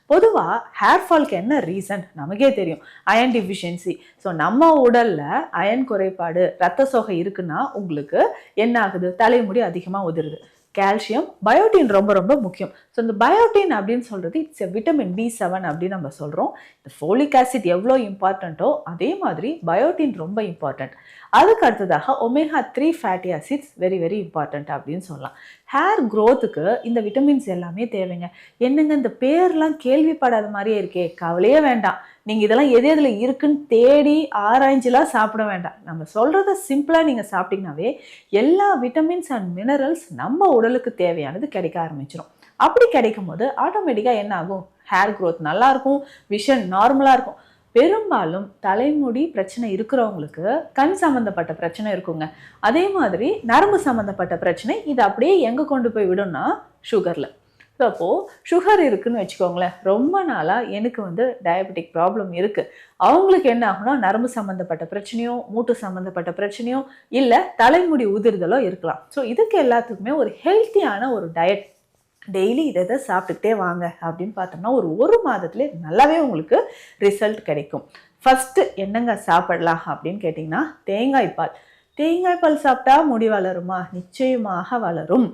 பொதுவாக ஹேர் ஃபால்க்கு என்ன ரீசன் நமக்கே தெரியும், அயன் டிஃபிஷியன்சி. ஸோ நம்ம உடலில் அயன் குறைபாடு, ரத்த சோகை இருக்குன்னா உங்களுக்கு என்ன ஆகுது, தலைமுடி அதிகமாக உதிருது. கால்சியம், பயோட்டின் ரொம்ப ரொம்ப முக்கியம். ஸோ இந்த பயோட்டின் அப்படின்னு சொல்கிறது இட்ஸ் எ விட்டமின் B7 அப்படின்னு நம்ம சொல்கிறோம். இந்த ஃபோலிக் ஆசிட் எவ்வளோ இம்பார்ட்டண்ட்டோ அதே மாதிரி பயோட்டின் ரொம்ப இம்பார்ட்டண்ட். அதுக்கு அடுத்ததாக omega-3 fatty acids very very important அப்படின்னு சொல்லலாம். ஹேர் க்ரோத்துக்கு இந்த விட்டமின்ஸ் எல்லாமே தேவைங்க. என்னங்க இந்த பேர்லாம் கேள்விப்படாத மாதிரியே இருக்கே, கவலையே வேண்டாம். நீங்கள் இதெல்லாம் எது எதில் இருக்குன்னு தேடி ஆராய்ஞ்சிலாம் சாப்பிட வேண்டாம். நம்ம சொல்கிறத சிம்பிளாக நீங்கள் சாப்பிட்டீங்கன்னாவே எல்லா விட்டமின்ஸ் அண்ட் மினரல்ஸ் நம்ம உடலுக்கு தேவையானது கிடைக்க ஆரம்பிச்சிடும். அப்படி கிடைக்கும் போது ஆட்டோமேட்டிக்காக என்ன ஆகும், ஹேர் க்ரோத் நல்லாயிருக்கும், விஷன் நார்மலாக இருக்கும். பெரும்பாலும் தலைமுடி பிரச்சனை இருக்கிறவங்களுக்கு கண் சம்மந்தப்பட்ட பிரச்சனை இருக்குங்க. அதே மாதிரி நரம்பு சம்மந்தப்பட்ட பிரச்சனை இது அப்படியே எங்கே கொண்டு போய் விடும்னா சுகரில். ஸோ அப்போது சுகர் இருக்குதுன்னு வச்சுக்கோங்களேன், ரொம்ப நாளாக எனக்கு டயபெட்டிக் ப்ராப்ளம் இருக்குது, அவங்களுக்கு என்ன ஆகுனா நரம்பு சம்மந்தப்பட்ட பிரச்சனையோ மூட்டு சம்மந்தப்பட்ட பிரச்சனையோ இல்லை தலைமுடி உதிர்தலோ இருக்கலாம். ஸோ இதுக்கு எல்லாத்துக்குமே ஒரு ஹெல்த்தியான ஒரு டயட் டெய்லி இதை சாப்பிட்டுக்கிட்டே வாங்க அப்படின்னு பார்த்தோம்னா ஒரு மாதத்துலேயே நல்லாவே உங்களுக்கு ரிசல்ட் கிடைக்கும். ஃபஸ்ட்டு என்னங்க சாப்பிடலாம் அப்படின்னு கேட்டிங்கன்னா தேங்காய் பால். தேங்காய் பால் சாப்பிட்டா முடி வளருமா? நிச்சயமாக வளரும்.